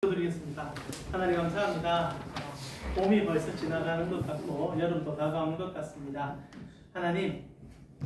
드리겠습니다. 하나님 감사합니다. 봄이 벌써 지나가는 것 같고 여름도 다가오는 것 같습니다. 하나님,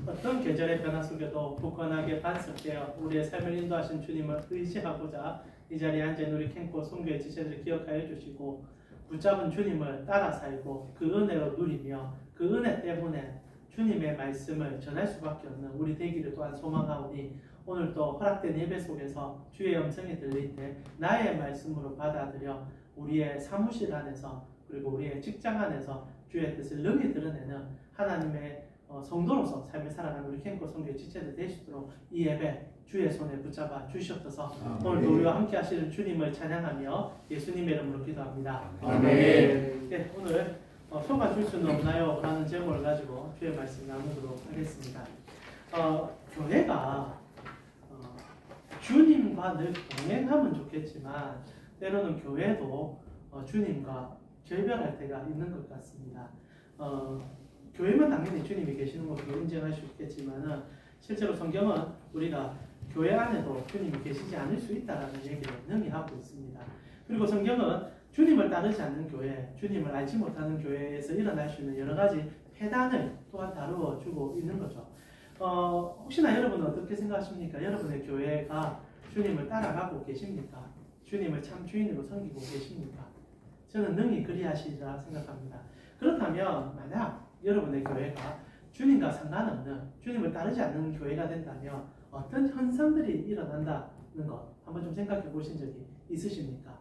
어떤 계절의 변화 속에도 굳건하게 반석되어 우리의 삶을 인도하신 주님을 의지하고자 이 자리에 앉은 우리 캠프 선교의 지체들을 기억하여 주시고 붙잡은 주님을 따라 살고 그 은혜로 누리며 그 은혜 때문에 주님의 말씀을 전할 수밖에 없는 우리 되기를 또한 소망하오니 오늘 또 허락된 예배 속에서 주의 음성이 들릴 때 나의 말씀으로 받아들여 우리의 사무실 안에서 그리고 우리의 직장 안에서 주의 뜻을 능히 드러내는 하나님의 성도로서 삶을 살아가는 우리 캠프 선교의 지체들 되시도록 이 예배 주의 손에 붙잡아 주시옵소서. 오늘도 우리와 함께 하시는 주님을 찬양하며 예수님의 이름으로 기도합니다. 아멘. 네, 오늘 소가 줄 수는 없나요? 라는 제목을 가지고 주의 말씀 나누도록 하겠습니다. 교회가 주님과 늘 동행하면 좋겠지만 때로는 교회도 주님과 결별할 때가 있는 것 같습니다. 교회만 당연히 주님이 계시는 것도 인정할 수 있겠지만 실제로 성경은 우리가 교회 안에도 주님이 계시지 않을 수 있다는 얘기를 능히 하고 있습니다. 그리고 성경은 주님을 따르지 않는 교회, 주님을 알지 못하는 교회에서 일어날 수 있는 여러 가지 폐단을 또한 다루어 주고 있는 거죠. 혹시나 여러분은 어떻게 생각하십니까? 여러분의 교회가 주님을 따라가고 계십니까? 주님을 참 주인으로 섬기고 계십니까? 저는 능히 그리하시리라 생각합니다. 그렇다면 만약 여러분의 교회가 주님과 상관없는 주님을 따르지 않는 교회가 된다면 어떤 현상들이 일어난다는 것 한번 좀 생각해 보신 적이 있으십니까?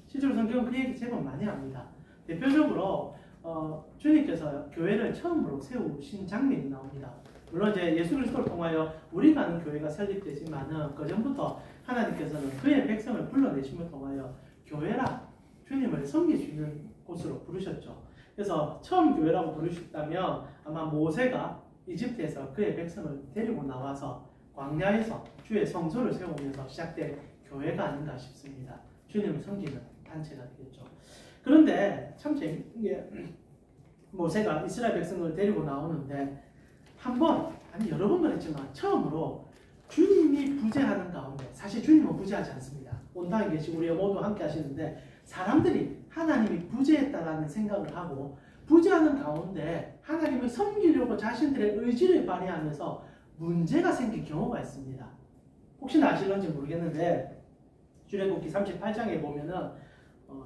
실제로 성경은 그 얘기 제법 많이 합니다. 대표적으로 주님께서 교회를 처음으로 세우신 장면이 나옵니다. 물론 이제 예수 그리스도를 통하여 우리가 아는 교회가 설립되지만은 그 전부터 하나님께서는 그의 백성을 불러내심을 통하여 교회라 주님을 섬길 수 있는 곳으로 부르셨죠. 그래서 처음 교회라고 부르셨다면 아마 모세가 이집트에서 그의 백성을 데리고 나와서 광야에서 주의 성소를 세우면서 시작된 교회가 아닌가 싶습니다. 주님을 섬기는 단체가 되겠죠. 그런데 참 재밌는 게 모세가 이스라엘 백성을 데리고 나오는데 한 번, 아니 여러 번 그랬지만 처음으로 주님이 부재하는 가운데, 사실 주님은 부재하지 않습니다. 온 땅에 계시고 우리가 모두 함께 하시는데 사람들이 하나님이 부재했다라는 생각을 하고 부재하는 가운데 하나님을 섬기려고 자신들의 의지를 발휘하면서 문제가 생긴 경우가 있습니다. 혹시나 아실런지 모르겠는데 출애굽기 38장에 보면은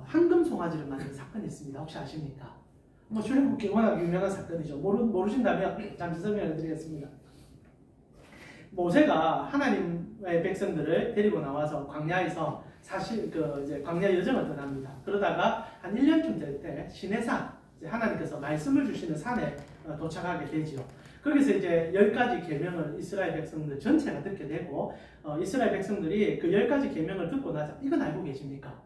황금 송아지를 만든 사건이 있습니다. 혹시 아십니까? 출애굽기 워낙 유명한 사건이죠. 모르신다면 잠시 설명을 드리겠습니다. 모세가 하나님의 백성들을 데리고 나와서 광야에서 사실 이제 광야 여정을 떠납니다. 그러다가 한 1년쯤 될 때 시내산, 하나님께서 말씀을 주시는 산에 도착하게 되지요. 거기서 이제 10가지 계명을 이스라엘 백성들 전체가 듣게 되고 이스라엘 백성들이 그 10가지 계명을 듣고 나서 이건 알고 계십니까?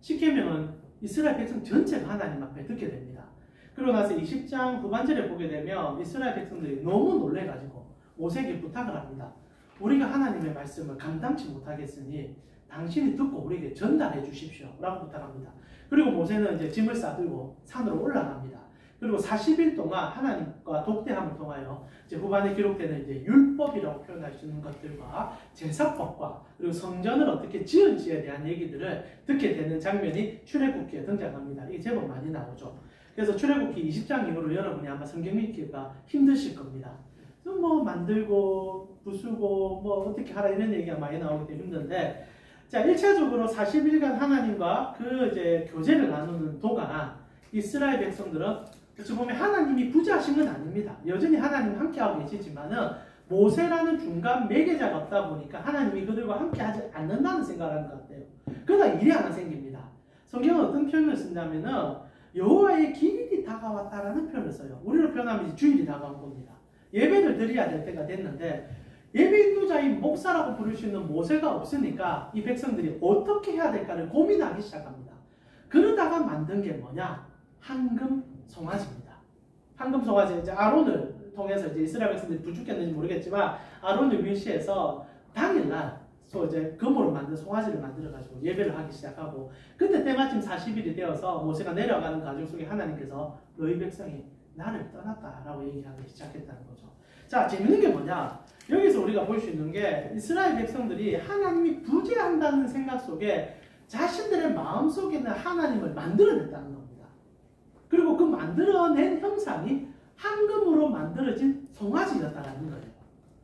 10계명은 이스라엘 백성 전체가 하나님 앞에 듣게 됩니다. 그러고 나서 20장 후반절에 보게 되면 이스라엘 백성들이 너무 놀래가지고 모세에게 부탁을 합니다. 우리가 하나님의 말씀을 감당치 못하겠으니 당신이 듣고 우리에게 전달해 주십시오 라고 부탁합니다. 그리고 모세는 이제 짐을 싸들고 산으로 올라갑니다. 그리고 40일 동안 하나님과 독대함을 통하여 이제 후반에 기록되는 이제 율법이라고 표현할 수 있는 것들과 제사법과 그리고 성전을 어떻게 지은지에 대한 얘기들을 듣게 되는 장면이 출애굽기에 등장합니다. 이게 제법 많이 나오죠. 그래서 출애굽기 20장 이후로 여러분이 아마 성경 읽기가 힘드실 겁니다. 뭐 만들고 부수고 뭐 어떻게 하라 이런 얘기가 많이 나오기 때문에 힘든데, 자 1차적으로 40일간 하나님과 그 이제 교제를 나누는 동안 이스라엘 백성들은 어찌 보면 하나님이 부재하신 건 아닙니다. 여전히 하나님 함께하고 계시지만은 모세라는 중간 매개자가 없다 보니까 하나님이 그들과 함께하지 않는다는 생각을 하는 것 같아요. 그러다 일이 하나 생깁니다. 성경은 어떤 표현을 쓴다면은 여호와의 기일이 다가왔다라는 표현을 써요. 우리로 표현하면 주일이 다가온 겁니다. 예배를 드려야 될 때가 됐는데 예배 인도자인 목사라고 부를 수 있는 모세가 없으니까 이 백성들이 어떻게 해야 될까를 고민하기 시작합니다. 그러다가 만든 게 뭐냐? 황금 송아지입니다. 황금 송아지, 이제 아론을 통해서 이제 이스라엘 백성들이 부축했는지 모르겠지만 아론을 위시해서 당일날 이제 금으로 만든 송아지를 만들어가지고 예배를 하기 시작하고, 그때 때마침 40일이 되어서 모세가 내려가는 과정 속에 하나님께서 너희 백성이 나를 떠났다라고 얘기하기 시작했다는 거죠. 자, 재밌는 게 뭐냐? 여기서 우리가 볼 수 있는 게 이스라엘 백성들이 하나님이 부재한다는 생각 속에 자신들의 마음속에는 하나님을 만들어냈다는 겁니다. 그리고 그 만들어낸 형상이 황금으로 만들어진 송아지였다는 거예요.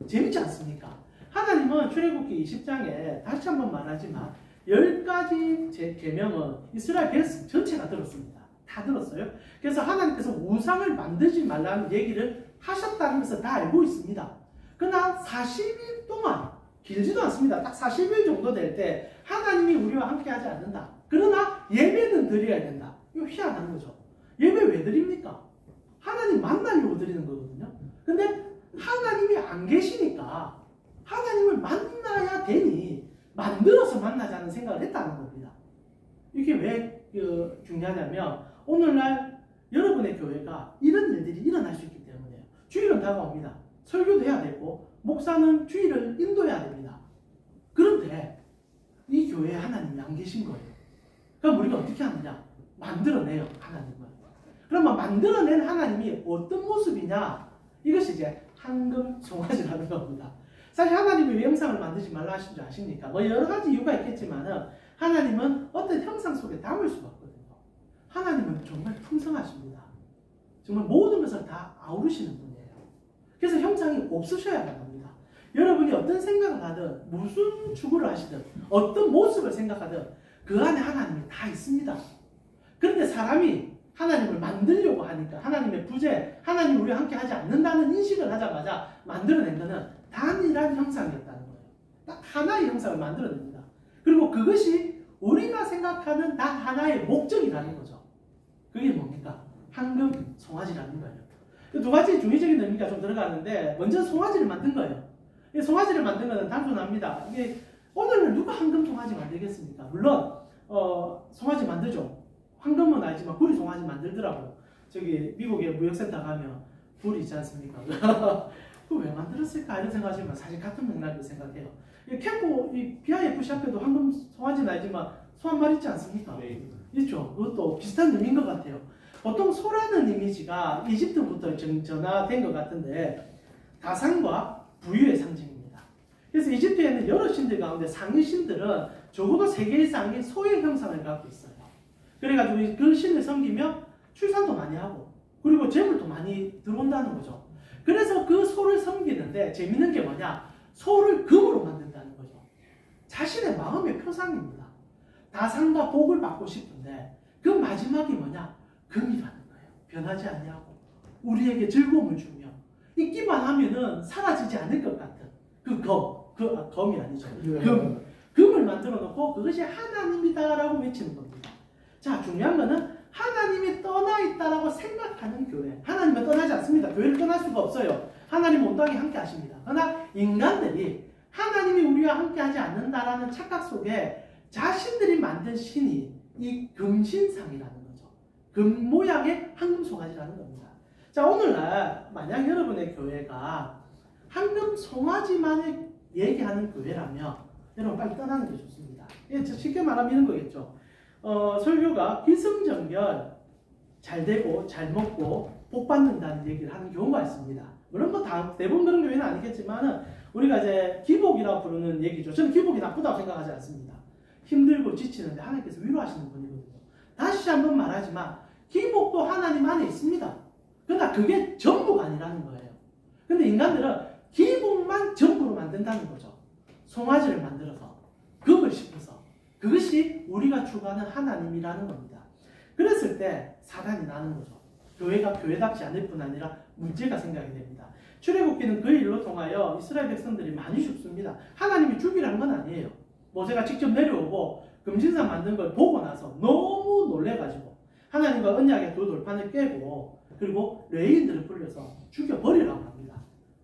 재밌지 않습니까? 하나님은 출애굽기 20장에 다시 한번 말하지만 10가지 계명은 이스라엘 백성 전체가 들었습니다. 다 들었어요. 그래서 하나님께서 우상을 만들지 말라는 얘기를 하셨다는 것을 다 알고 있습니다. 그러나 40일 동안, 길지도 않습니다. 딱 40일 정도 될 때 하나님이 우리와 함께 하지 않는다. 그러나 예배는 드려야 된다. 이거 희한한 거죠. 예배 왜 드립니까? 하나님 만나려고 드리는 거거든요. 근데 하나님이 안 계시니까 하나님을 만나야 되니 만들어서 만나자는 생각을 했다는 겁니다. 이게 왜 중요하냐면 오늘날 여러분의 교회가 이런 일들이 일어날 수 있기 때문에요. 주일은 다가옵니다. 설교도 해야 되고 목사는 주일을 인도해야 됩니다. 그런데 이 교회에 하나님이 안 계신 거예요. 그럼 우리가 어떻게 하느냐? 만들어내요, 하나님을. 그러면 만들어낸 하나님이 어떤 모습이냐? 이것이 이제 황금 송아지라는 겁니다. 사실 하나님이 왜 형상을 만들지 말라 하신 줄 아십니까? 뭐 여러 가지 이유가 있겠지만은 하나님은 어떤 형상 속에 담을 수가 없거든요. 하나님은 정말 풍성하십니다. 정말 모든 것을 다 아우르시는 분이에요. 그래서 형상이 없으셔야 합니다. 여러분이 어떤 생각을 하든 무슨 추구를 하시든 어떤 모습을 생각하든 그 안에 하나님이 다 있습니다. 그런데 사람이 하나님을 만들려고 하니까 하나님의 부재, 하나님이 우리와 함께 하지 않는다는 인식을 하자마자 만들어낸 것은 단일한 형상이었다는 거예요. 딱 하나의 형상을 만들어냅니다. 그리고 그것이 우리가 생각하는 단 하나의 목적이라는 거죠. 그게 뭡니까? 황금 송아지라는 거예요. 두 가지 중의적인 의미가 좀 들어가는데 먼저 송아지를 만든 거예요. 이 송아지를 만든 것은 단순합니다. 이게 오늘날 누가 황금 송아지 만들겠습니까? 물론 송아지 만들죠. 황금은 알지만 구리 송아지 만들더라고. 저기 미국에 무역센터 가면 구리 있지 않습니까? 그거 왜 만들었을까 이런 생각하시면 사실 같은 맥락으로 생각해요. 캠프 이 BIFC 앞에도 황금 송아지는 알지만 소 한 마리 있지 않습니까? 네. 있죠. 그것도 비슷한 의미인 것 같아요. 보통 소라는 이미지가 이집트부터 전화된 것 같은데 다산과 부유의 상징입니다. 그래서 이집트에는 여러 신들 가운데 상위 신들은 적어도 3개 이상의 소의 형상을 갖고 있어요. 그래가지고 그 신을 섬기면 출산도 많이 하고 그리고 재물도 많이 들어온다는 거죠. 그래서 그 소를 섬기는데 재밌는 게 뭐냐? 소를 금으로 만든다는 거죠. 자신의 마음의 표상입니다. 다산과 복을 받고 싶은데 그 마지막이 뭐냐? 금이라는 거예요. 변하지 않냐고. 우리에게 즐거움을 주며 있기만 하면은 사라지지 않을 것 같은 그 검이 아니죠. 금을 만들어 놓고 그것이 하나님이다라고 외치는 겁니다. 자, 중요한 거는 하나님이 떠나 있다라고 생각하는 교회. 하나님은 떠나지 않습니다. 교회를 떠날 수가 없어요. 하나님은 온당히 함께 하십니다. 그러나 인간들이 하나님이 우리와 함께 하지 않는다라는 착각 속에 자신들이 만든 신이 이 금신상이라는 거죠. 금 모양의 황금 송아지라는 겁니다. 자, 오늘날 만약 여러분의 교회가 황금 송아지만을 얘기하는 교회라면 여러분 빨리 떠나는 게 좋습니다. 쉽게 말하면 이런 거겠죠. 설교가 기승전결 잘 되고 잘 먹고 복 받는다는 얘기를 하는 경우가 있습니다. 물론 뭐 대부분 그런 교회는 아니겠지만은 우리가 이제 기복이라고 부르는 얘기죠. 저는 기복이 나쁘다고 생각하지 않습니다. 힘들고 지치는데 하나님께서 위로하시는 분이거든요. 다시 한번 말하지만 기복도 하나님 안에 있습니다. 그러나 그게 전부가 아니라는 거예요. 근데 인간들은 기복만 전부로 만든다는 거죠. 송아지를 만들어서 금을 씹어서 그것이 우리가 추구하는 하나님이라는 겁니다. 그랬을 때 사단이 나는 거죠. 교회가 교회답지 않을 뿐 아니라 문제가 생각이 됩니다. 출애굽기는 그 일로 통하여 이스라엘 백성들이 많이 죽습니다. 하나님이 죽이라는 건 아니에요. 모세가 직접 내려오고 금신상 만든 걸 보고 나서 너무 놀래가지고 하나님과 언약의 두 돌판을 깨고 그리고 레위인들을 불려서 죽여버리라고 합니다.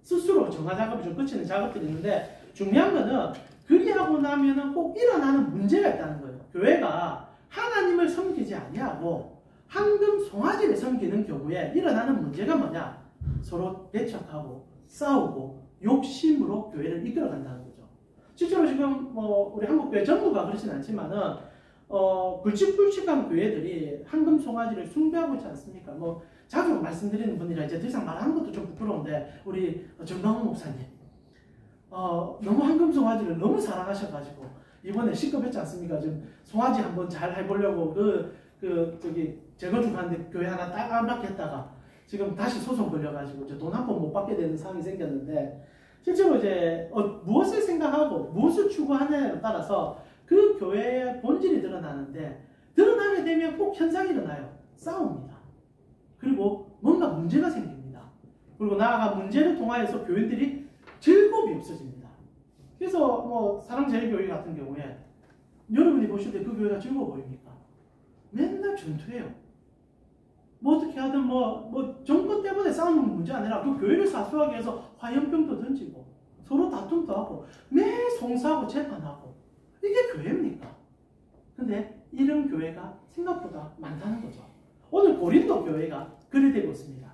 스스로 정화 작업이 좀 끝이는 작업들이 있는데 중요한 거는 그리하고 나면은 꼭 일어나는 문제가 있다는 거예요. 교회가 하나님을 섬기지 아니하고 황금 송아지를 섬기는 경우에 일어나는 문제가 뭐냐? 서로 배척하고 싸우고 욕심으로 교회를 이끌어간다는 거죠. 실제로 지금 우리 한국교회 전부가 그렇진 않지만은 굵직굵직한 교회들이 황금 송아지를 숭배하고 있지 않습니까? 자주 말씀드리는 분이라 이제 더 이상 말하는 것도 좀 부끄러운데 우리 정강훈 목사님 너무 황금 송아지를 너무 사랑하셔가지고 이번에 시급했지 않습니까? 지금 송아지 한번 잘 해보려고 저기 재건축 하는데 교회 하나 딱 안 받겠다가 지금 다시 소송 걸려가지고 이제 돈 한 번 못 받게 되는 상황이 생겼는데 실제로 이제 무엇을 생각하고 무엇을 추구하느냐에 따라서 그 교회의 본질이 드러나는데 드러나게 되면 꼭 현상이 일어나요. 싸웁니다. 그리고 뭔가 문제가 생깁니다. 그리고 나아가 문제를 통하여서 교인들이 즐거움이 없어집니다. 그래서 뭐 사랑제일교회 같은 경우에 여러분이 보실 때 그 교회가 즐거워 보입니까? 맨날 전투해요. 뭐 어떻게 하든 뭐 정권 때문에 싸우는 문제 아니라 그 교회를 사수하기 위해서 화염병도 던지고 서로 다툼도 하고 매 송사하고 재판하고 이게 교회입니까? 근데 이런 교회가 생각보다 많다는 거죠. 오늘 고린도 교회가 그리 되고 있습니다.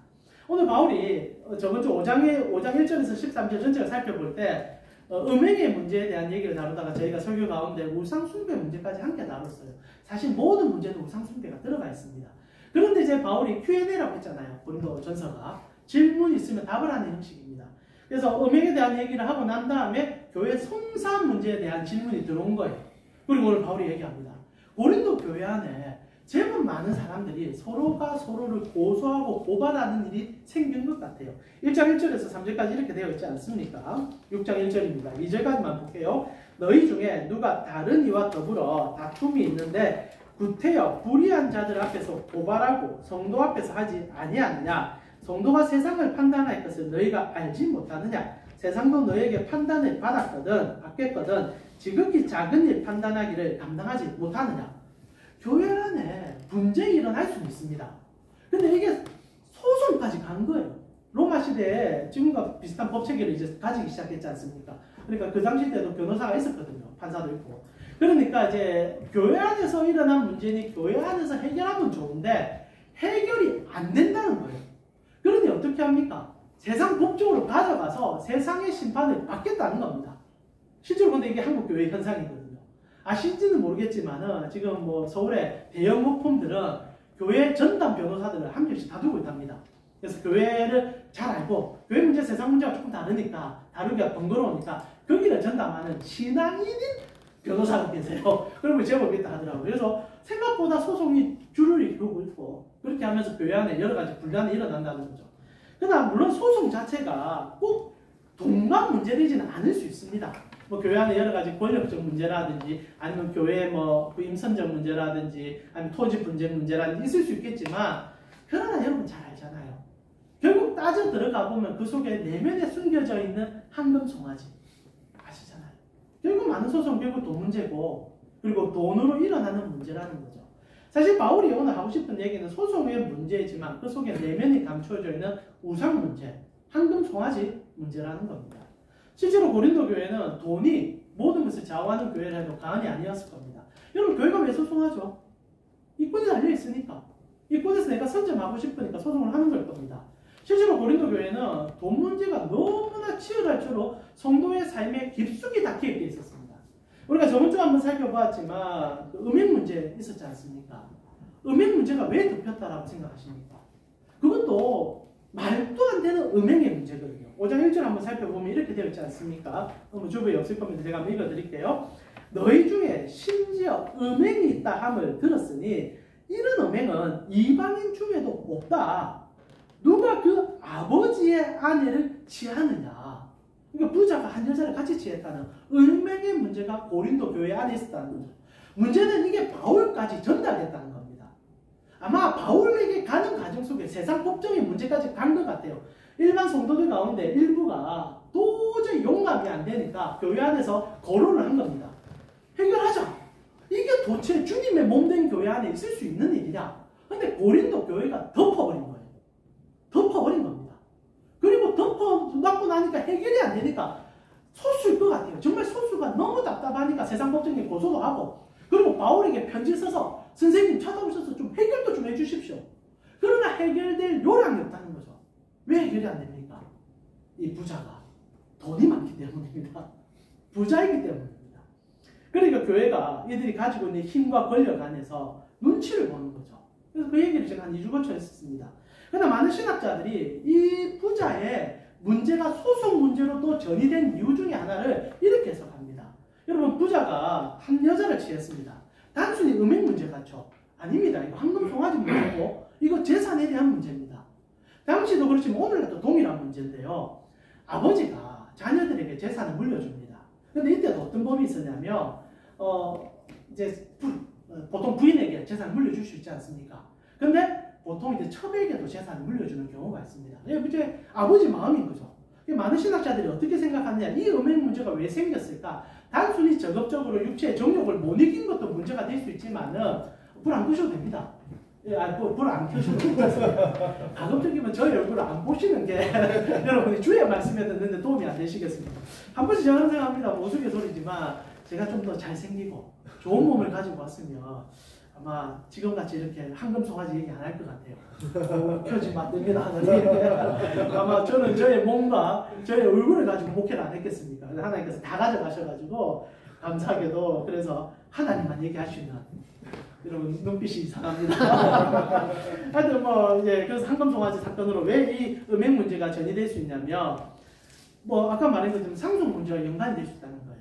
오늘 바울이 저번 주 5장 1절에서 13절 전체를 살펴볼 때 음행의 문제에 대한 얘기를 다루다가 저희가 설교 가운데 우상숭배 문제까지 함께 다뤘어요. 사실 모든 문제는 우상숭배가 들어가 있습니다. 그런데 이제 바울이 Q&A라고 했잖아요. 고린도 전서가. 질문이 있으면 답을 하는 형식입니다. 그래서 음행에 대한 얘기를 하고 난 다음에 교회 송사 문제에 대한 질문이 들어온 거예요. 그리고 오늘 바울이 얘기합니다. 고린도 교회 안에 제법 많은 사람들이 서로가 서로를 고소하고 고발하는 일이 생긴 것 같아요. 1장 1절에서 3절까지 이렇게 되어 있지 않습니까? 6장 1절입니다. 2절까지만 볼게요. 너희 중에 누가 다른 이와 더불어 다툼이 있는데 구태여 불의한 자들 앞에서 고발하고 성도 앞에서 하지 아니하느냐? 성도가 세상을 판단할 것을 너희가 알지 못하느냐? 세상도 너희에게 판단을 받았거든 지극히 작은 일 판단하기를 감당하지 못하느냐? 교회 안에 분쟁이 일어날 수는 있습니다. 근데 이게 소송까지 간 거예요. 로마 시대에 지금과 비슷한 법체계를 이제 가지기 시작했지 않습니까? 그러니까 그 당시 때도 변호사가 있었거든요. 판사도 있고. 그러니까 이제 교회 안에서 일어난 문제니 교회 안에서 해결하면 좋은데 해결이 안 된다는 거예요. 그러니 어떻게 합니까? 세상 법적으로 가져가서 세상의 심판을 받겠다는 겁니다. 실제로 근데 이게 한국 교회 현상이거든요. 아실지는 모르겠지만은 지금 뭐 서울의 대형 목폼들은 교회 전담 변호사들을 한 명씩 다 두고 있답니다. 그래서 교회를 잘 알고 교회 문제, 세상 문제가 조금 다르니까 다루기가 번거로우니까 거기를 전담하는 신앙인인 변호사가 계세요. 그러면 제법 있다 하더라고요. 그래서 생각보다 소송이 줄을 이루고 있고 그렇게 하면서 교회 안에 여러 가지 분란이 일어난다는 거죠. 그러나 물론 소송 자체가 꼭 동반 문제되지는 않을 수 있습니다. 뭐 교회 안에 여러 가지 권력적 문제라든지 아니면 교회 뭐 부임선정 문제라든지 아니면 토지 분쟁 문제라든지 있을 수 있겠지만 그러나 여러분 잘 알잖아요. 결국 따져 들어가 보면 그 속에 내면에 숨겨져 있는 황금 송아지 아시잖아요. 결국 많은 소송 결국 돈 문제고 그리고 돈으로 일어나는 문제라는 거죠. 사실 바울이 오늘 하고 싶은 얘기는 소송의 문제이지만 그 속에 내면이 감추어져 있는 우상 문제, 황금 송아지 문제라는 겁니다. 실제로 고린도 교회는 돈이 모든 것을 좌우하는 교회를 해도 과언이 아니었을 겁니다. 여러분 교회가 왜 소송하죠? 이권이 달려있으니까. 이권에서 내가 선점하고 싶으니까 소송을 하는 걸 겁니다. 실제로 고린도 교회는 돈 문제가 너무나 치열할 줄로 성도의 삶에 깊숙이 닫혀있게 있었습니다. 우리가 저번 주에 한번 살펴보았지만 음행 문제 있었지 않습니까? 음행 문제가 왜 덮였다라고 생각하십니까? 그것도 말도 안 되는 음행의 문제거든요. 5장 1절 한번 살펴보면 이렇게 되어 있지 않습니까? 주부에 없을 겁니다. 제가 한번 읽어드릴게요. 너희 중에 심지어 음행이 있다 함을 들었으니 이런 음행은 이방인 중에도 없다. 누가 그 아버지의 아내를 취하느냐. 그러니까 부자가 한 여자를 같이 취했다는 음행의 문제가 고린도 교회 안에 있었다는 거죠. 문제는 이게 바울까지 전달됐다는 겁니다. 아마 바울에게 가는 과정 속에 세상 법정의 문제까지 간 것 같아요. 일반 성도들 가운데 일부가 도저히 용납이 안 되니까 교회 안에서 거론을 한 겁니다. 해결하자. 이게 도대체 주님의 몸된 교회 안에 있을 수 있는 일이냐. 근데 고린도 교회가 덮어버린 거예요. 덮어버린 겁니다. 그리고 덮어놨고 나니까 해결이 안 되니까 소수일 것 같아요. 정말 소수가 너무 답답하니까 세상 법정에 고소도 하고 그리고 바울에게 편지 써서 선생님 찾아오셔서 좀 해결도 좀 해주십시오. 그러나 해결될 요량이 없다는 거죠. 왜 해결이 안 됩니까? 이 부자가 돈이 많기 때문입니다. 부자이기 때문입니다. 그러니까 교회가 이들이 가지고 있는 힘과 권력 안에서 눈치를 보는 거죠. 그래서 그 얘기를 제가 한 2주 거쳐 했었습니다. 그러나 많은 신학자들이 이 부자의 문제가 소송 문제로 또 전이된 이유 중에 하나를 이렇게 해석합니다. 여러분 부자가 한 여자를 취했습니다. 단순히 음행 문제 같죠? 아닙니다. 이거 황금 송아지 문제고 이거 재산에 대한 문제입니다. 당시도 그렇지만 오늘날도 동일한 문제인데요. 아버지가 자녀들에게 재산을 물려줍니다. 근데 이때도 어떤 법이 있었냐면 이제 보통 부인에게 재산을 물려줄 수 있지 않습니까? 근데 보통 이제 첩에게도 재산을 물려주는 경우가 있습니다. 이제 아버지 마음인 거죠. 많은 신학자들이 어떻게 생각하느냐, 이 음행 문제가 왜 생겼을까? 단순히 적극적으로 육체의 정욕을 못 이긴 것도 문제가 될 수 있지만은 불 안 끄셔도 됩니다. 불 안 켜셔도 괜찮습니다. 가급적이면 저희 얼굴을 안 보시는 게 여러분이 주의 말씀에 듣는데 도움이 안 되시겠습니다. 한 번씩 저는 생각합니다. 우스갯소리지만 제가 좀 더 잘생기고 좋은 몸을 가지고 왔으면 아마 지금같이 이렇게 황금 송아지 얘기 안 할 것 같아요. 켜지 맞습니다 하는 얘기. 아마 저는 저의 몸과 저의 얼굴을 가지고 목회를 안 했겠습니까? 하나님께서 다 가져가셔가지고 감사하게도 그래서 하나님만 얘기할 수 있는 여러분 눈빛이 이상합니다. 하여튼 뭐 이제 그래서 황금 송아지 사건으로 왜 이 음행 문제가 전이될 수 있냐면 뭐 아까 말한 것처럼 상속 문제와 연관이 될 수 있다는 거예요.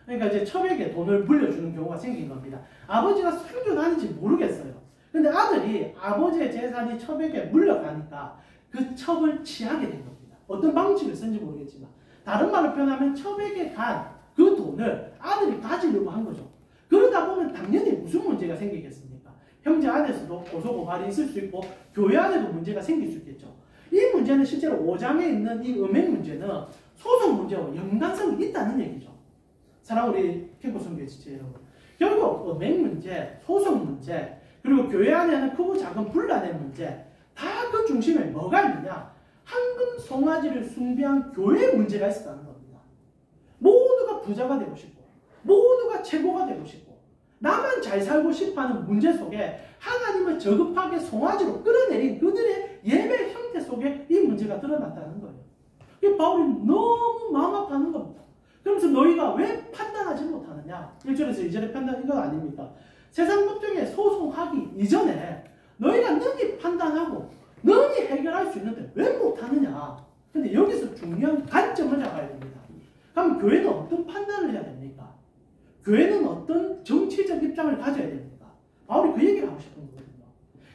그러니까 이제 첩에게 돈을 물려주는 경우가 생긴 겁니다. 아버지가 생존하는지 모르겠어요. 근데 아들이 아버지의 재산이 첩에게 물려가니까 그 첩을 취하게 된 겁니다. 어떤 방식을 쓴지 모르겠지만 다른 말로 표현하면 첩에게 간 그 돈을 아들이 가지려고 한 거죠. 그러다 보면 당연히 무슨 문제가 생기겠습니까? 형제 안에서도 고소고발이 있을 수 있고 교회 안에도 문제가 생길 수 있겠죠. 이 문제는 실제로 5장에 있는 이 음행 문제는 소송 문제와 연관성이 있다는 얘기죠. 사랑하는 우리 캠퍼스 지체 여러분, 결국 음행 문제, 소송 문제, 그리고 교회 안에는 크고 작은 분란의 문제, 다 그 중심에 뭐가 있느냐? 황금 송아지를 숭배한 교회 문제가 있었다는 겁니다. 모두가 부자가 되고 싶고 모두가 최고가 되고 싶고 나만 잘 살고 싶어하는 문제 속에 하나님을 저급하게 송아지로 끌어내린 그들의 예배 형태 속에 이 문제가 드러났다는 거예요. 바울이 너무 마음 아파하는 겁니다. 그러면서 너희가 왜 판단하지 못하느냐? 1절에서 2절에 판단 이건 아닙니까? 세상 법정에 소송하기 이전에 너희가 능히 판단하고 능히 해결할 수 있는데 왜 못하느냐? 근데 여기서 중요한 관점을 잡아야 됩니다. 그럼 교회는 어떤 판단을 해야 됩니까? 교회는 어떤 정치적 입장을 가져야 됩니까? 바울이 그 얘기를 하고 싶은 거거든요.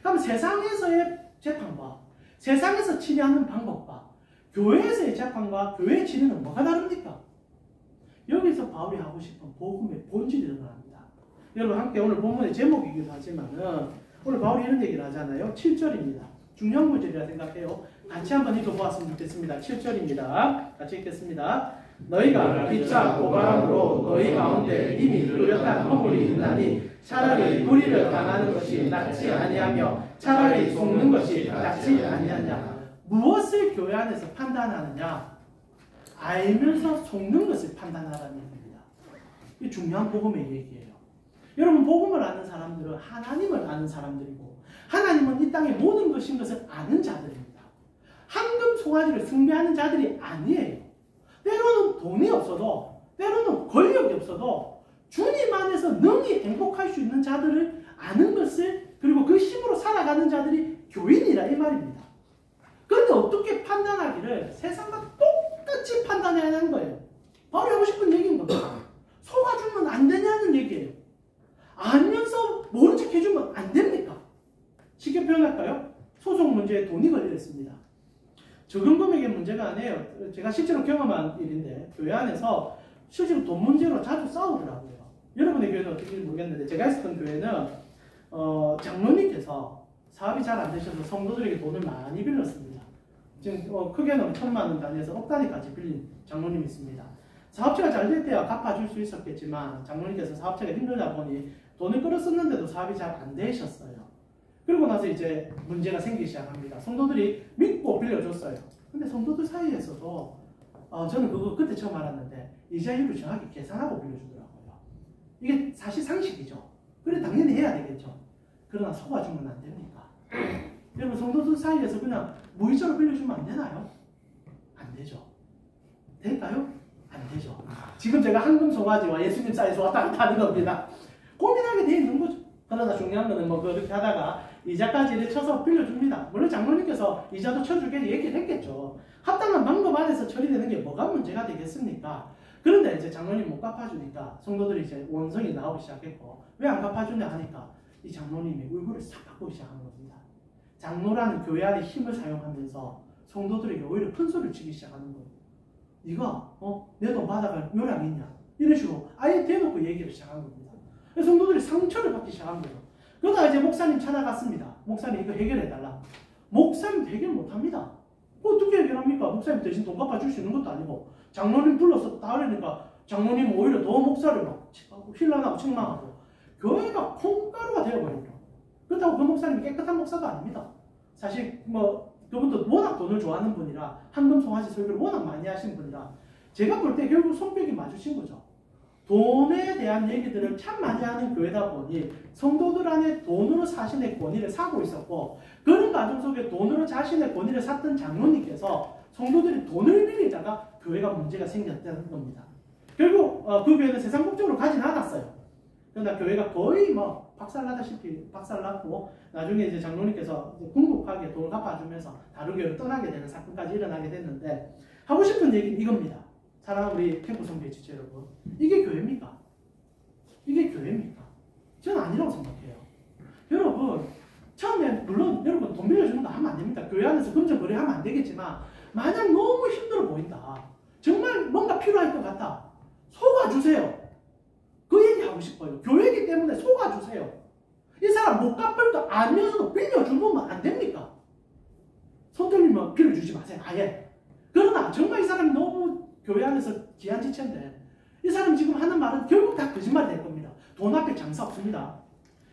그럼 세상에서의 재판과 세상에서 치료하는 방법과 교회에서의 재판과 교회의 치료는 뭐가 다릅니까? 여기서 바울이 하고 싶은 복음의 본질이 드러납니다. 여러분 함께 오늘 본문의 제목이기도 하지만은 오늘 바울이 이런 얘기를 하잖아요. 7절입니다. 중요한 구절이라 생각해요. 같이 한번 읽어보았으면 좋겠습니다. 7절입니다. 같이 읽겠습니다. 너희가 기차 고발함으로 너희 가운데 이미 뚜렷한 허물이 있나니 차라리 불의를 당하는 것이 낫지 아니하며 차라리 속는 것이 낫지 아니하냐. 무엇을 교회 안에서 판단하느냐? 알면서 속는 것을 판단하라는 얘기입니다. 이 중요한 복음의 얘기예요. 여러분 복음을 아는 사람들은 하나님을 아는 사람들이고 하나님은 이 땅의 모든 것인 것을 아는 자들입니다. 황금 송아지를 숭배하는 자들이 아니에요. 때로는 돈이 없어도 때로는 권력이 없어도 주님 안에서 능히 행복할 수 있는 자들을 아는 것을 그리고 그 힘으로 살아가는 자들이 교인이라 이 말입니다. 그런데 어떻게 판단하기를 세상과 똑같이 판단해야 하는 거예요. 바로 하고 싶은 얘기인 겁니다. 속아주면 안 되냐는 얘기예요. 알면서 모른 척 해주면 안 됩니까? 쉽게 표현할까요? 소송 문제에 돈이 걸려있습니다. 적은 금액의 문제가 아니에요. 제가 실제로 경험한 일인데 교회 안에서 실제로 돈 문제로 자주 싸우더라고요. 여러분의 교회는 어떻게 모르겠는데 제가 있었던 교회는 장로님께서 사업이 잘 안 되셔서 성도들에게 돈을 많이 빌렸습니다. 지금 크게는 1,000만 원 단위에서 억 단위까지 빌린 장로님이 있습니다. 사업체가 잘 될 때야 갚아줄 수 있었겠지만 장로님께서 사업체가 힘들다 보니 돈을 끌었었는데도 사업이 잘 안 되셨어요. 그리고 나서 이제 문제가 생기기 시작합니다. 성도들이 믿고 빌려줬어요. 근데 성도들 사이에서도 저는 그거 그때 처음 알았는데 이자율을 정확히 계산하고 빌려주더라고요. 이게 사실 상식이죠. 그래 당연히 해야 되겠죠. 그러나 속아주면 안 됩니까? 여러분 성도들 사이에서 그냥 무이자로 빌려주면 안 되나요? 안 되죠. 될까요? 안 되죠. 지금 제가 황금 송아지와 예수님 사이에서 왔다 갔다 하는 겁니다. 고민하게 돼 있는 거죠. 그러나 중요한 거는 뭐 그렇게 하다가 이자까지 쳐서 빌려줍니다. 물론 장로님께서 이자도 쳐주게 얘기를 했겠죠. 합당한 방법 안에서 처리되는 게 뭐가 문제가 되겠습니까? 그런데 이제 장로님 못 갚아주니까 성도들이 이제 원성이 나오기 시작했고, 왜 안 갚아주냐 하니까 이 장로님이 얼굴을 싹 바꾸기 시작한 겁니다. 장로라는 교회 안에 힘을 사용하면서 성도들에게 오히려 큰 소리를 치기 시작하는 거예요. 네가 내 돈 받아갈 요량 있냐? 이런 식으로 아예 대놓고 얘기를 시작한 겁니다. 그래서 성도들이 상처를 받기 시작한 거예요. 그러다 이제 목사님 찾아갔습니다. 목사님 이거 해결해달라. 목사님 해결 못합니다. 어떻게 해결합니까? 목사님 대신 돈 갚아줄 수 있는 것도 아니고, 장로님 불러서 따르니까 장로님 오히려 더 목사를 막 힐난하고 책망하고 교회가 콩가루가 되어버립니다. 그렇다고 그 목사님이 깨끗한 목사도 아닙니다. 사실 그분도 워낙 돈을 좋아하는 분이라, 한금 송아지 설교를 워낙 많이 하신 분이라 제가 볼 때 결국 손뼉이 맞으신 거죠. 돈에 대한 얘기들을 참 많이 하는 교회다 보니 성도들 안에 돈으로 자신의 권위를 사고 있었고, 그런 과정 속에 돈으로 자신의 권위를 샀던 장로님께서 성도들이 돈을 빌리다가 교회가 문제가 생겼다는 겁니다. 결국 그 교회는 세상 목적으로 가진 않았어요. 그러나 교회가 거의 박살나다시피 박살났고, 나중에 이제 장로님께서 이제 궁극하게 돈을 갚아주면서 다른 교회로 떠나게 되는 사건까지 일어나게 됐는데, 하고 싶은 얘기는 이겁니다. 사랑하는 우리 캠프 성도의 지체 여러분, 이게 교회입니까? 이게 교회입니까? 저는 아니라고 생각해요. 여러분, 처음에 물론 여러분 돈 빌려주는 거 하면 안 됩니다. 교회 안에서 금전 거래하면 안 되겠지만, 만약 너무 힘들어 보인다, 정말 뭔가 필요할 것 같다, 속아주세요. 그 얘기 하고 싶어요. 교회이기 때문에 속아주세요. 이 사람 못 갚을 거 알면서도 빌려주면 안 됩니까? 손 들리면 빌려주지 마세요. 아예. 그러나 정말 이 사람이 너무 교회 안에서 귀한 지체인데, 이 사람이 지금 하는 말은 결국 다 거짓말이 될 겁니다. 돈 앞에 장사 없습니다.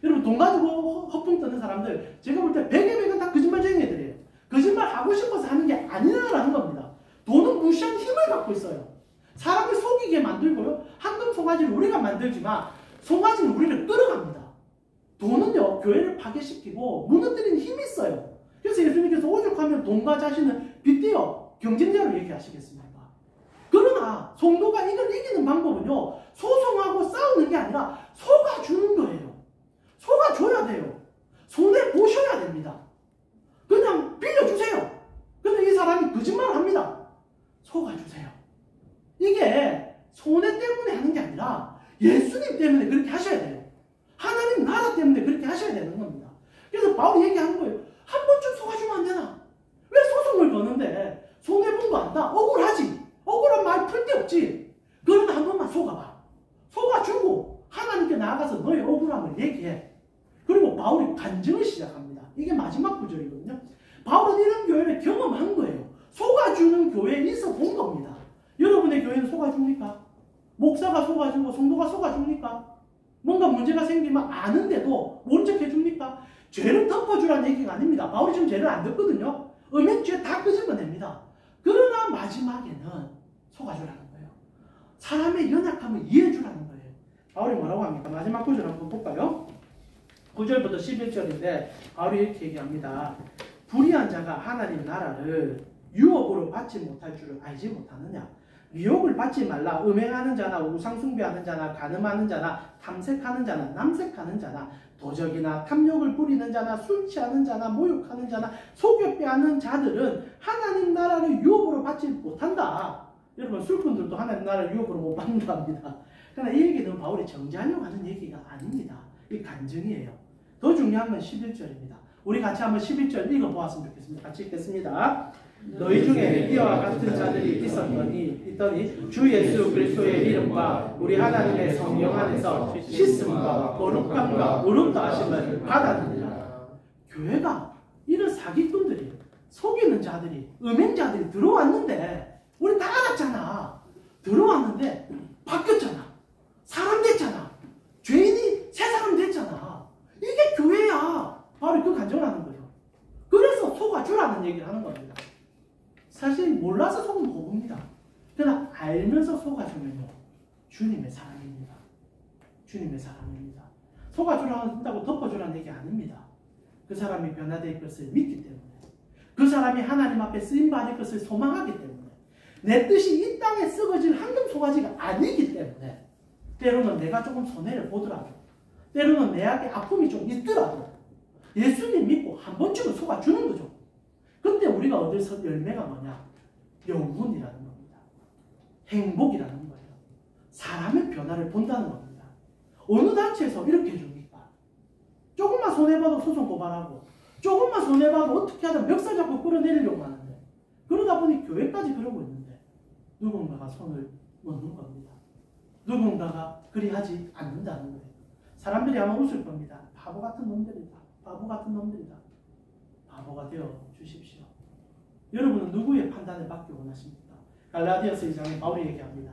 여러분, 돈 가지고 허풍 떠는 사람들, 제가 볼 때 100에 100은 다 거짓말쟁이 애들이에요. 거짓말 하고 싶어서 하는 게 아니라는 겁니다. 돈은 무시한 힘을 갖고 있어요. 사람을 속이게 만들고요, 한금 송아지를 우리가 만들지만 송아지는 우리를 끌어갑니다. 돈은요, 교회를 파괴시키고 무너뜨리는 힘이 있어요. 그래서 예수님께서 오죽하면 돈과 자신을 빗대어 경쟁자로 얘기하시겠습니까? 그러나 성도가 이걸 이기는 방법은요, 소송하고 싸우는 게 아니라 속아주는 거예요. 속아줘야 돼요. 손해보셔야 됩니다. 그냥 빌려주세요. 근데 이 사람이 거짓말을 합니다. 속아주세요. 이게 손해 때문에 하는 게 아니라 예수님 때문에 그렇게 하셔야 돼요. 하나님 나라 때문에 그렇게 하셔야 되는 겁니다. 그래서 바울이 얘기하는 거예요. 한 번쯤 속아주면 안 되나? 왜 소송을 거는데 손해본 거 안다? 억울하지. 억울한 말 풀 데 없지. 그러나 한 번만 속아봐. 속아주고 하나님께 나아가서 너의 억울함을 얘기해. 그리고 바울이 간증을 시작합니다. 이게 마지막 구절이거든요. 바울은 이런 교회를 경험한 거예요. 속아주는 교회에 있어 본 겁니다. 여러분의 교회는 속아줍니까? 목사가 속아주고 성도가 속아줍니까? 뭔가 문제가 생기면 아는데도 모른 척 해줍니까? 죄를 덮어주라는 얘기가 아닙니다. 바울이 지금 죄를 안 덮거든요. 음행 죄 다 끄집어냅니다. 그러나 마지막에는 속아주라는 거예요. 사람의 연약함을 이해해주라는 거예요. 바울이 뭐라고 합니까? 마지막 구절 한번 볼까요? 9절부터 11절인데 바울이 이렇게 얘기합니다. 불의한 자가 하나님 나라를 유업으로 받지 못할 줄을 알지 못하느냐? 유혹을 받지 말라. 음행하는 자나 우상숭배하는 자나 간음하는 자나 탐색하는 자나 남색하는 자나 도적이나 탐욕을 부리는 자나 술 취하는 자나 모욕하는 자나 속여빼하는 자들은 하나님 나라를 유업으로 받지 못한다. 여러분, 술꾼들도 하나님 나라를 유업으로 못 받는다 합니다. 그러나 이 얘기는 바울이 정죄하려고 하는 얘기가 아닙니다. 이 간증이에요. 더 중요한 건 11절입니다. 우리 같이 한번 11절 읽어보았으면 좋겠습니다. 같이 읽겠습니다. 너희 중에 이와 같은 자들이 있더니 주 예수 그리스도의 이름과 우리 하나님의 성령 안에서 씻음과 거룩함과 의롭다 하심을 받았느니라. 교회가 이런 사기꾼들이, 속이는 자들이, 음행자들이 들어왔는데 우리 다 알았잖아. 들어왔는데 바뀌었잖아. 사람 됐잖아. 죄인이 새 사람 됐잖아. 이게 교회야. 바로 그 간증을 하는 거예요. 그래서 속아주라는 얘기를 하는 겁니다. 사실 몰라서 속으면 호구입니다. 그러나 알면서 속아주면요, 주님의 사랑입니다. 주님의 사랑입니다. 속아주라고 한다고 덮어주라는 얘기 아닙니다. 그 사람이 변화될 것을 믿기 때문에, 그 사람이 하나님 앞에 쓰임받을 것을 소망하기 때문에, 내 뜻이 이 땅에 썩어질 한금 송아지가 아니기 때문에, 때로는 내가 조금 손해를 보더라도, 때로는 내에게 아픔이 좀 있더라도 예수님 믿고 한 번쯤은 속아주는 거죠. 그때 우리가 얻을 열매가 뭐냐? 영혼이라는 겁니다. 행복이라는 거예요. 사람의 변화를 본다는 겁니다. 어느 단체에서 이렇게 해줍니까? 조금만 손해봐도 소송 고발하고 조금만 손해봐도 어떻게 하든 멱살 잡고 끌어내리려고 하는데 그러다 보니 교회까지 그러고 있는데 누군가가 손을 놓는 겁니다. 누군가가 그리하지 않는다는 거예요. 사람들이 아마 웃을 겁니다. 바보 같은 놈들이다. 바보 같은 놈들이다. 바보가 되어 주십시오. 여러분은 누구의 판단을 받기 원하십니까? 갈라디아서 2장에 바울이 얘기합니다.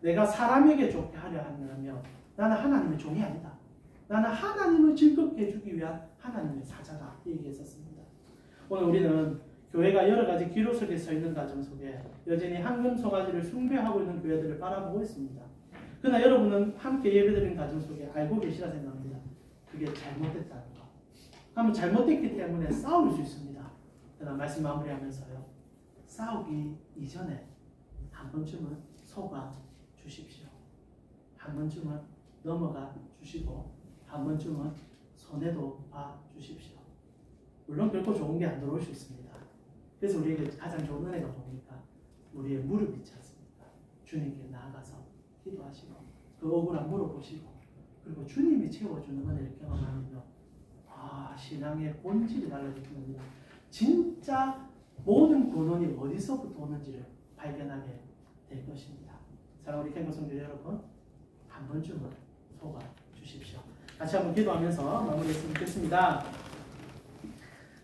내가 사람에게 좋게 하려 하면 나는 하나님의 종이 아니다. 나는 하나님을 즐겁게 해주기 위한 하나님의 사자다. 얘기했었습니다. 오늘 우리는 교회가 여러 가지 기로 속에 서 있는 과정 속에 여전히 황금 송아지를 숭배하고 있는 교회들을 바라보고 있습니다. 그러나 여러분은 함께 예배드리는 과정 속에 알고 계시라 생각합니다. 그게 잘못됐다는 거. 그러면 잘못됐기 때문에 싸울 수 있습니다. 그러나 말씀 마무리하면서요. 싸우기 이전에 한 번쯤은 속아 주십시오. 한 번쯤은 넘어가 주시고 한 번쯤은 손해도 봐 주십시오. 물론 결코 좋은 게 안 들어올 수 있습니다. 그래서 우리에게 가장 좋은 은혜가 뭡니까? 우리의 무릎 있지 않습니까? 주님께 나아가서 기도하시고 그 억울한 물어보시고 그리고 주님이 채워주는 은혜를 경험하면요. 신앙의 본질이 달라질 겁니다. 진짜 모든 근원이 어디서부터 오는지를 발견하게 될 것입니다. 사랑하는 우리 캠프 성도 여러분, 한 번쯤은 속아 주십시오. 같이 한번 기도하면서 마무리했으면 좋겠습니다.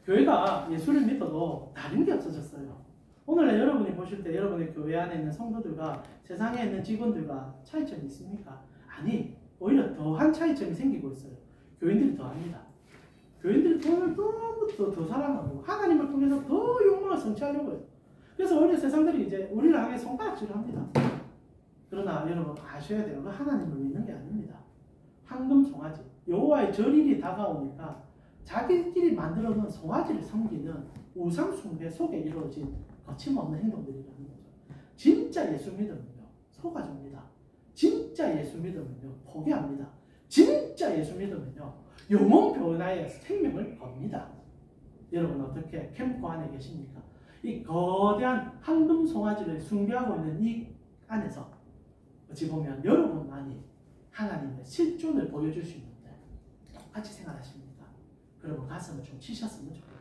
교회가 예수를 믿어도 다른 게 없어졌어요. 오늘날 여러분이 보실 때 여러분의 교회 안에 있는 성도들과 세상에 있는 직원들과 차이점이 있습니까? 아니, 오히려 더한 차이점이 생기고 있어요. 교인들이 더합니다. 교인들이 돈을 더 사랑하고 하나님을 통해서 더 욕망을 성취하려고 해요. 그래서 오히려 세상들이 이제 우리를 향해 손가락질을 합니다. 그러나 여러분 아셔야 돼요. 그 하나님을 믿는 게 아닙니다. 황금 송아지, 여호와의 절일이 다가오니까 자기들끼리 만들어 놓은 송아지를 섬기는 우상 숭배 속에 이루어진 거침없는 행동들이라는 거죠. 진짜 예수 믿으면요 속아줍니다. 진짜 예수 믿으면요 포기합니다. 진짜 예수 믿으면요 영혼 변화의 생명을 겁니다. 여러분 어떻게 캠프 안에 계십니까? 이 거대한 황금 송아지를 숭배하고 있는 이 안에서 어찌 보면 여러분만이 하나님의 실존을 보여줄 수 있는데 똑같이 생각하십니까? 그러면 가슴을 좀 치셨으면 좋겠어요.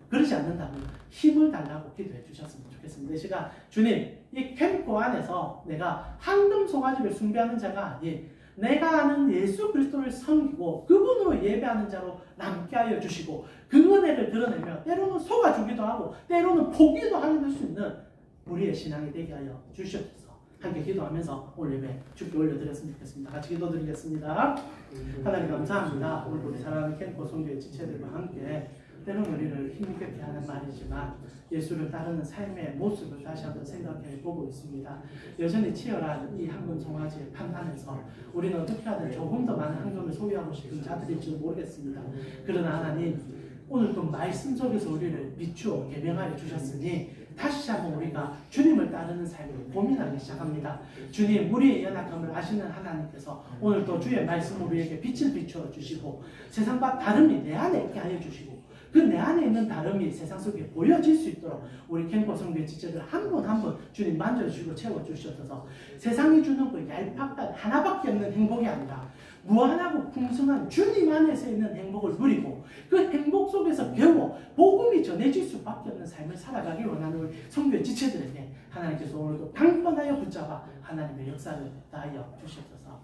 그렇지 않는다면 힘을 달라고 기도해 주셨으면 좋겠습니다. 이 시간 주님 이 캠프 안에서 내가 황금 송아지를 숭배하는 자가 아닌 내가 아는 예수 그리스도를 섬기고 그분으로 예배하는 자로 남게 하여 주시고 그 은혜를 드러내며 때로는 속아주기도 하고 때로는 포기도 할 수 있는 우리의 신앙이 되게 하여 주시옵소서. 함께 기도하면서 오늘 예배 주께 올려드렸으면 좋겠습니다. 같이 기도드리겠습니다. 하나님 감사합니다. 오늘 우리 사랑하는 캠프 성도의 지체들과 함께 때로는 우리를 힘겹게 하는 말이지만 예수를 따르는 삶의 모습을 다시 한번 생각해 보고 있습니다. 여전히 치열한 이 황금 송아지의 판단에서 우리는 어떻게 하든 조금 더 많은 황금을 소유하고 싶은 자들일지는 모르겠습니다. 그러나 하나님 오늘 또 말씀 속에서 우리를 비추어 계명하여 주셨으니 다시 한번 우리가 주님을 따르는 삶을 고민하기 시작합니다. 주님 우리의 연약함을 아시는 하나님께서 오늘 또 주의 말씀 우리에게 빛을 비추어 주시고 세상과 다름이 내 안에 있게 하여 주시고 그 내 안에 있는 다름이 세상 속에 보여질 수 있도록 우리 캠프 성도의 지체들 한 분 한 분 주님 만져주시고 채워주셔서 세상이 주는 그 얄팍한 하나밖에 없는 행복이 아니라 무한하고 풍성한 주님 안에서 있는 행복을 누리고 그 행복 속에서 배워 복음이 전해질 수밖에 없는 삶을 살아가기 원하는 우리 성도의 지체들에게 하나님께서 오늘도 강건하여 붙잡아 하나님의 역사를 다하여 주시옵소서.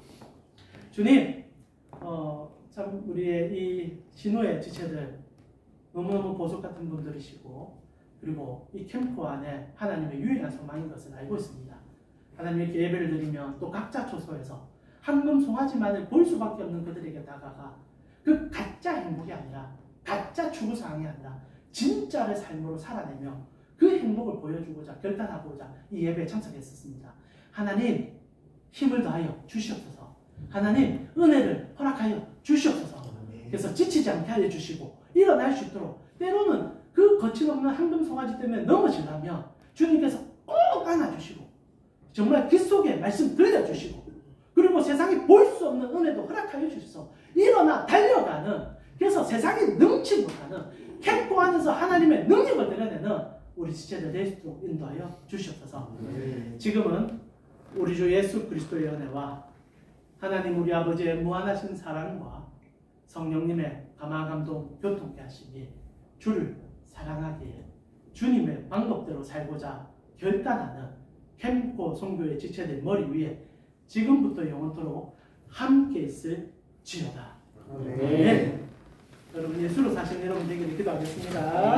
주님 참 우리의 이 진호의 지체들 너무너무 보석 같은 분들이시고 그리고 이 캠프 안에 하나님의 유일한 소망인 것을 알고 있습니다. 하나님 이렇게 예배를 드리면 또 각자 초소에서 황금 송아지만을 볼 수밖에 없는 그들에게 다가가 그 가짜 행복이 아니라 가짜 추구사항이 아니라 진짜의 삶으로 살아내며 그 행복을 보여주고자 결단하고자 이 예배에 참석했었습니다. 하나님 힘을 더하여 주시옵소서. 하나님 은혜를 허락하여 주시옵소서. 그래서 지치지 않게 하여 주시고 일어날 수 있도록 때로는 그 거침없는 황금 송아지 때문에 넘어지려면 주님께서 꼭 안아주시고 정말 그 속에 말씀 들려주시고 그리고 세상이 볼 수 없는 은혜도 허락하여 주셔서 일어나 달려가는 그래서 세상이 능치 못하는 캠프 안에서 하나님의 능력을 드러내는 우리 지체들 될 수 있도록 인도하여 주시옵소서. 지금은 우리 주 예수 그리스도의 은혜와 하나님 우리 아버지의 무한하신 사랑과 성령님의 감화감동 교통케 하시니 주를 사랑하기에 주님의 방법대로 살고자 결단하는 캠코 선교의 지체들 머리 위에 지금부터 영원토록 함께 있을지어다. 네. 여러분 예수로 사신 여러분 되기를 기도하겠습니다.